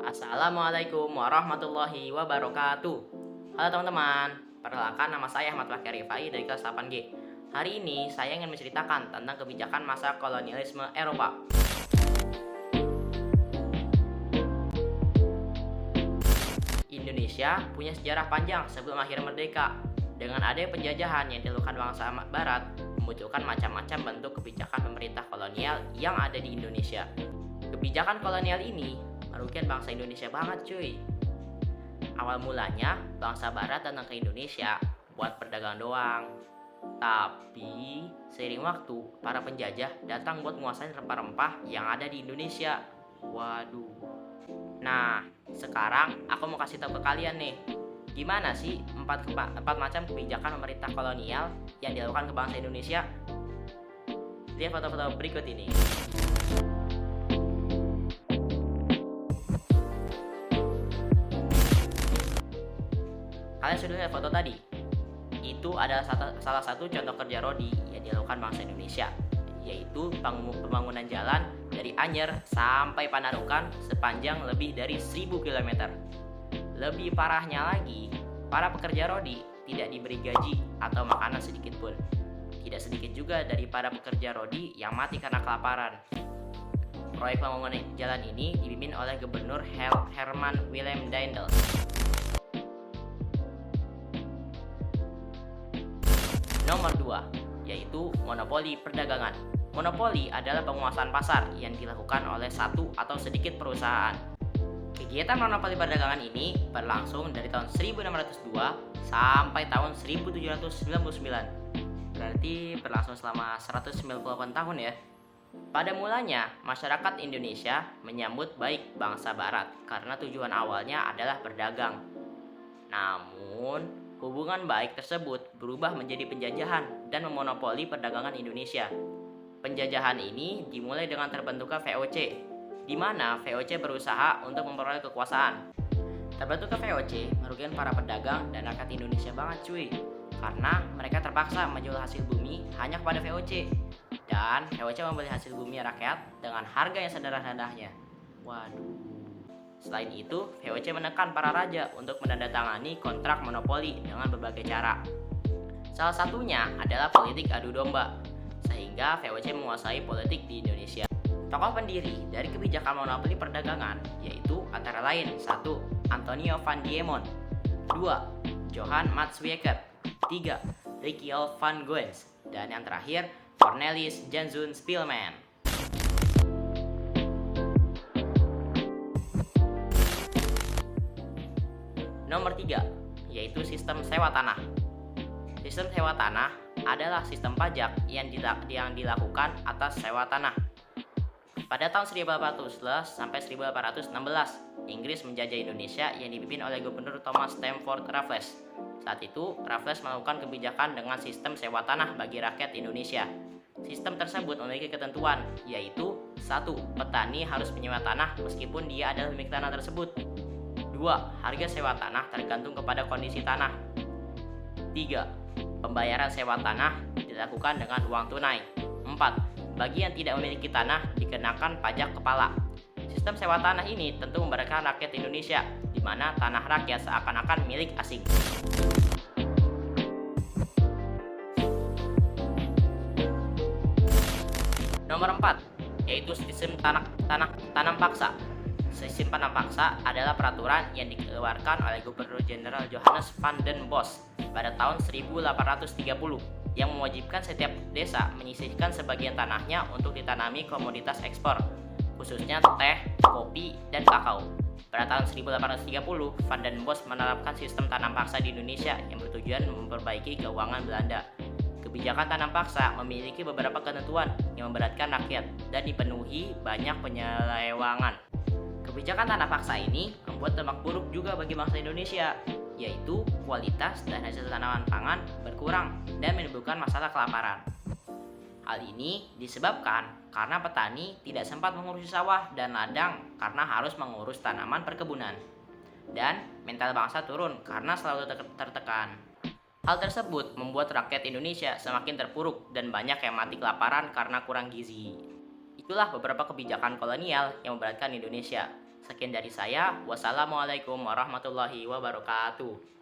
Assalamualaikum warahmatullahi wabarakatuh. Halo teman-teman, perkenalkan nama saya Ahmad Fakir Rifai dari kelas 8G. Hari ini saya ingin menceritakan tentang kebijakan masa kolonialisme Eropa. Indonesia punya sejarah panjang sebelum akhir merdeka. Dengan adanya penjajahan yang dilakukan bangsa Barat, memunculkan macam-macam bentuk kebijakan pemerintah kolonial yang ada di Indonesia. Kebijakan kolonial ini merugikan bangsa Indonesia banget cuy. Awal mulanya bangsa Barat datang ke Indonesia buat perdagangan doang. Tapi seiring waktu para penjajah datang buat menguasai rempah-rempah yang ada di Indonesia. Waduh. Nah, sekarang aku mau kasih tahu ke kalian nih, gimana sih empat macam kebijakan pemerintah kolonial yang dilakukan ke bangsa Indonesia? Lihat foto-foto berikut ini. Kalian sudah lihat foto tadi? Itu adalah salah satu contoh kerja Rodi yang dilakukan bangsa Indonesia, yaitu pembangunan jalan dari Anyer sampai Panarukan sepanjang lebih dari 1000 km. Lebih parahnya lagi, para pekerja Rodi tidak diberi gaji atau makanan sedikit pun. Tidak sedikit juga dari para pekerja Rodi yang mati karena kelaparan. Proyek pembangunan jalan ini dipimpin oleh Gubernur Herman Willem Daendels. Nomor 2, yaitu monopoli perdagangan. Monopoli adalah penguasaan pasar yang dilakukan oleh satu atau sedikit perusahaan. Kegiatan monopoli perdagangan ini berlangsung dari tahun 1602 sampai tahun 1799. Berarti berlangsung selama 198 tahun ya. Pada mulanya, masyarakat Indonesia menyambut baik bangsa Barat karena tujuan awalnya adalah berdagang. Namun, hubungan baik tersebut berubah menjadi penjajahan dan memonopoli perdagangan Indonesia. Penjajahan ini dimulai dengan terbentuknya VOC, di mana VOC berusaha untuk memperoleh kekuasaan. Terbentuknya VOC merugikan para pedagang dan rakyat Indonesia banget cuy, karena mereka terpaksa menjual hasil bumi hanya kepada VOC, dan VOC membeli hasil bumi rakyat dengan harga yang sederhana-rendah. Waduh. Selain itu, VOC menekan para raja untuk menandatangani kontrak monopoli dengan berbagai cara. Salah satunya adalah politik adu domba, sehingga VOC menguasai politik di Indonesia. Tokoh pendiri dari kebijakan monopoli perdagangan yaitu antara lain 1. Antonio van Diemen, 2. Johann Matsuyker, 3. Rykeel van Goens, dan yang terakhir Cornelis Janszoon Spilman. Nomor 3, yaitu sistem sewa tanah. Sistem sewa tanah adalah sistem pajak yang dilakukan atas sewa tanah. Pada tahun 1811 sampai 1816, Inggris menjajah Indonesia yang dipimpin oleh Gubernur Thomas Stamford Raffles. Saat itu, Raffles melakukan kebijakan dengan sistem sewa tanah bagi rakyat Indonesia. Sistem tersebut memiliki ketentuan, yaitu 1. Petani harus menyewa tanah meskipun dia adalah pemilik tanah tersebut. 2. Harga sewa tanah tergantung kepada kondisi tanah. 3. Pembayaran sewa tanah dilakukan dengan uang tunai. 4. Bagi yang tidak memiliki tanah dikenakan pajak kepala. Sistem sewa tanah ini tentu memberatkan rakyat Indonesia, di mana tanah rakyat seakan-akan milik asing. Nomor 4, yaitu sistem tanam paksa. Sistem tanam paksa adalah peraturan yang dikeluarkan oleh Gubernur Jenderal Johannes van den Bosch pada tahun 1830 yang mewajibkan setiap desa menyisihkan sebagian tanahnya untuk ditanami komoditas ekspor, khususnya teh, kopi, dan kakao. Pada tahun 1830, Van den Bosch menerapkan sistem tanam paksa di Indonesia yang bertujuan memperbaiki keuangan Belanda. Kebijakan tanam paksa memiliki beberapa ketentuan yang memberatkan rakyat dan dipenuhi banyak penyelewengan. Kebijakan tanah paksa ini membuat dampak buruk juga bagi bangsa Indonesia, yaitu kualitas dan hasil tanaman pangan berkurang dan menimbulkan masalah kelaparan. Hal ini disebabkan karena petani tidak sempat mengurusi sawah dan ladang karena harus mengurus tanaman perkebunan. Dan mental bangsa turun karena selalu tertekan. Hal tersebut membuat rakyat Indonesia semakin terpuruk dan banyak yang mati kelaparan karena kurang gizi. Itulah beberapa kebijakan kolonial yang memberatkan Indonesia. Sekian dari saya. Wassalamualaikum warahmatullahi wabarakatuh.